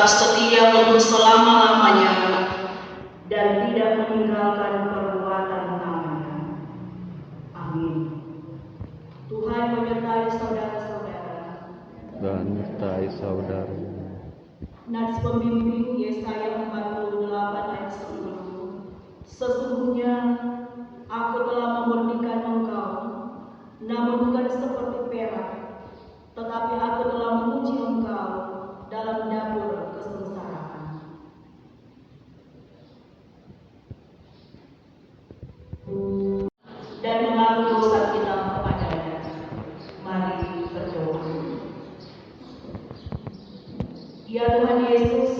setia untuk selama-lamanya dan tidak meninggalkan perbuatan tangannya. Amin. Tuhan menyertai saudara-saudara dan menyertai saudara. Nats pembimbing Yesaya 48 ayat 10. Sesungguhnya aku telah memurnikan engkau, namun bukan seperti perak, tetapi aku telah menguji engkau dalam dapur kesengsaraan. Dan mengaku dosa kita kepadanya. Mari berdoa. Ya Tuhan Yesus,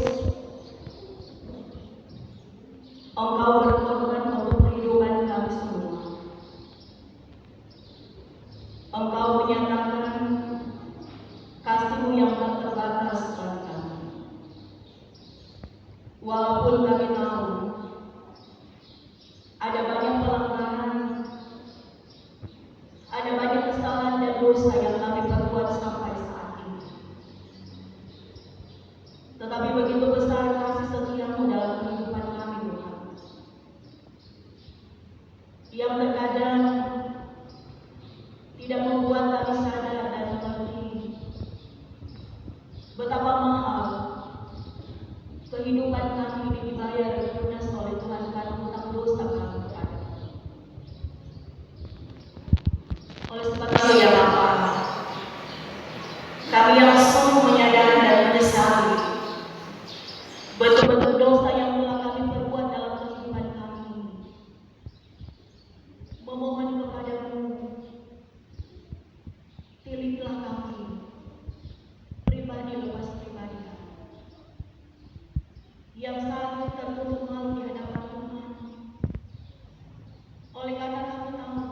Engkau berkorban untuk kehidupan kami semua. Engkau menyatakan kasih-Mu yang tak terbatas bagi kami. Walaupun kami tahu ada banyak pelanggaran, ada banyak kesalahan dan dosa yang kami perbuat sampai saat ini. Tetapi begitu besar kasih setia-Mu dalam kehidupan kami, Tuhan. Yang terkadang tidak membuat kami sadar dan mengerti betapa mahal kehidupan kami ini dibayar lunas oleh Tuhan karena hutang dosa kami kepada. Oleh sebab itu ya Bapa, kami yang sungguh menyadari dan menyesali betul-betul dosa yang telah kami perbuat dalam kehidupan kami ini. Memohon kepada-Mu, pilihlah kami, pribadi lepas pribadi kami, yang saat ini tertutup malu di hadapan Tuhan. Oleh karena kami tahu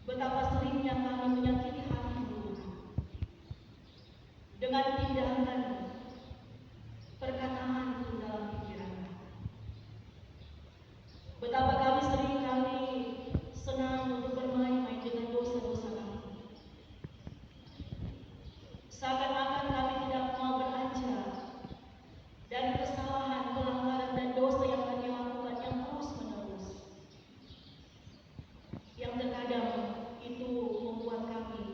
betapa seringnya kami menyakiti hati-Mu dengan tindakan, perkataan dalam pikiran. Betapa kami seringkali senang untuk bermain-main dengan dosa-dosa kami. Seakan-akan kami tidak mau beranjak dari kesalahan, pelanggaran, dan dosa yang kami lakukan yang terus-menerus. Yang terkadang itu membuat kami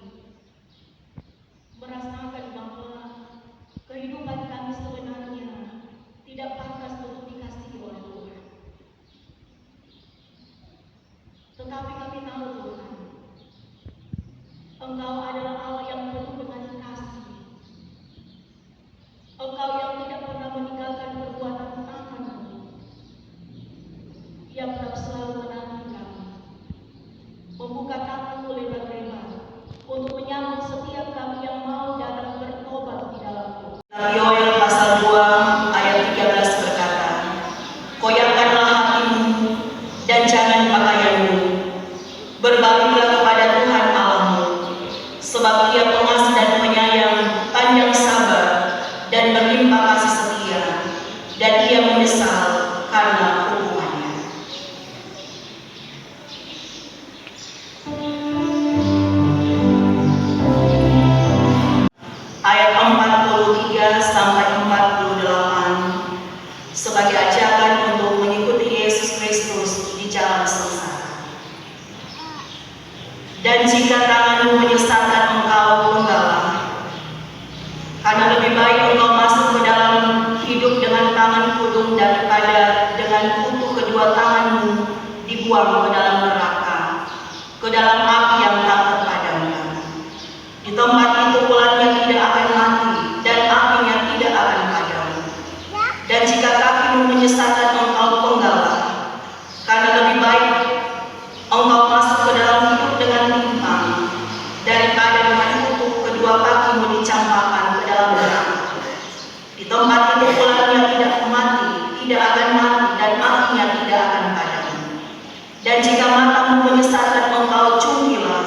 merasakan bahwa kehidupan kami sebenarnya tidak pantas untuk dikasihi oleh Tuhan. Tetapi kami tahu Tuhan, Engkau adalah Allah yang penuh dengan kasih. Engkau yang tidak pernah meninggalkan perbuatan tangan-Mu, yang tetap selalu menanti kami, membuka tangan-Mu lebar-lebar untuk menyambut setiap kami yang mau datang bertobat di dalam-Mu. Yoel pasal 2 ayat 13 berkata, koyakkanlah hatimu dan jangan pakaianmu, berbaliklah kepada Tuhan Allahmu, sebab Dia pengasih dan penyayang, panjang sabar, dan berlimpah kasih setia, dan Ia menyesal karena hukumannya. Ayat 43 sampai 48 sebagai ajakan untuk mengikuti Yesus Kristus di jalan sengsara. Dan jika tanganmu menyesatkan engkau, penggalah, karena lebih baik engkau masuk ke dalam hidup dengan tangan kudung daripada dengan kutu kedua tanganmu dibuang ke dalam neraka, ke dalam api yang tak terpadamkan. Di tempat itu ulatnya tidak akan mati dan apinya tidak akan padam. Dan jika kakimu menyesatkan engkau, penggalah, karena lebih baik engkau masuk ke dalam hidup dengan timpang daripada dengan kutu kedua kakimu dicampakkan ke dalam neraka. Di tempat itu ulatnya tidak mati, tidak akan mati, dan apinya tidak akan padam. Dan jika matamu menyesatkan engkau, cungkilah,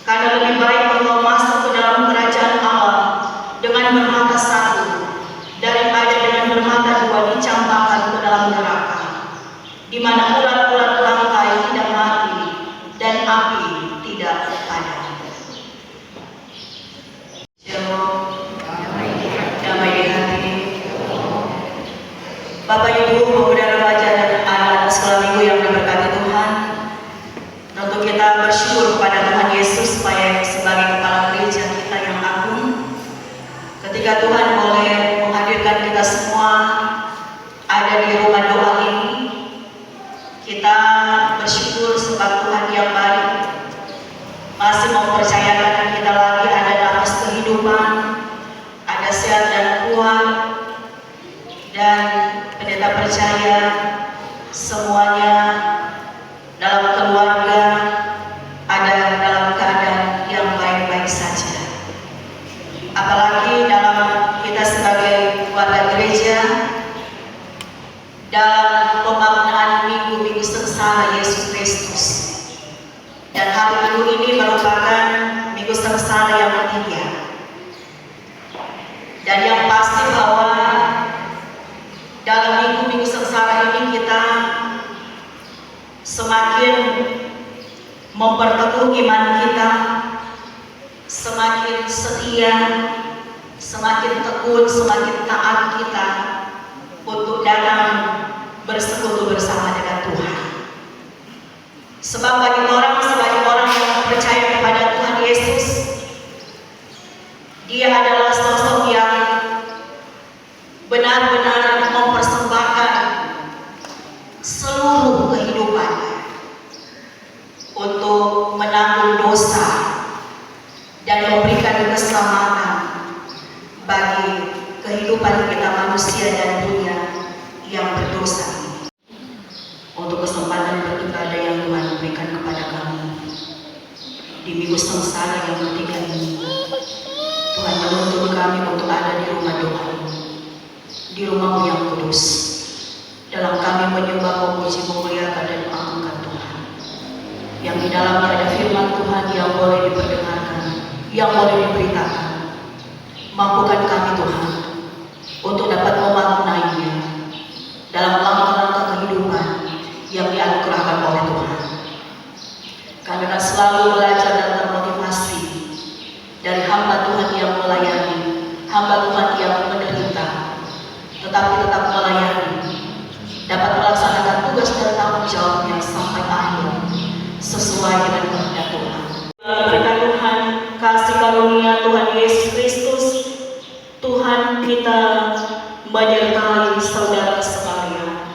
karena lebih baik engkau masuk ke dalam kerajaan Allah dengan bermata satu daripada dengan bermata dua dicampakkan ke dalam neraka, di mana ulat-ulat bangkai tidak mati dan api tidak padam. Shalom, damai di dan pendeta percaya semuanya dalam keluarga ada dalam keadaan yang baik-baik saja. Apalagi dalam kita sebagai warga gereja, dalam pemaknaan Minggu Sengsara Yesus Kristus. Dan hari Minggu ini merupakan Minggu Sengsara yang ketiga. Dan yang pasti bahwa dalam Minggu Sengsara ini kita semakin memperteguh iman kita, semakin setia, semakin tekun, semakin taat kita untuk datang bersekutu bersama dengan Tuhan. Sebab sebagai orang yang percaya kepada Tuhan Yesus, Dia adalah sosok yang benar-benar mempersembahkan seluruh kehidupannya untuk menanggung dosa dan memberikan keselamatan bagi kehidupan kita manusia dan dunia yang berdosa ini. Untuk kesempatan beribadah yang Tuhan berikan kepada kami di Minggu Sengsara yang ketiga ini, Tuhan menuntun kami untuk ada di rumah doa, di rumah-Mu yang kudus, dalam kami menyembah, memuji, memuliakan dan mengagungkan Tuhan, yang di dalamnya ada firman Tuhan yang boleh diperdengarkan, yang boleh diberitakan. Mampukan kami Tuhan untuk dapat memaknainya dalam langkah-langkah kehidupan yang dianugerahkan oleh Tuhan. Kami akan selalu belajar dan termotivasi dari hamba Tuhan yang melayani, hamba Tuhan yang menderita, tetapi tetap melayani, dapat melaksanakan tugas dan tanggung jawabnya sampai akhir sesuai dengan kehendak Tuhan. Berkat Tuhan, kasih karunia Tuhan Yesus Kristus, Tuhan kita menyertai saudara sekalian.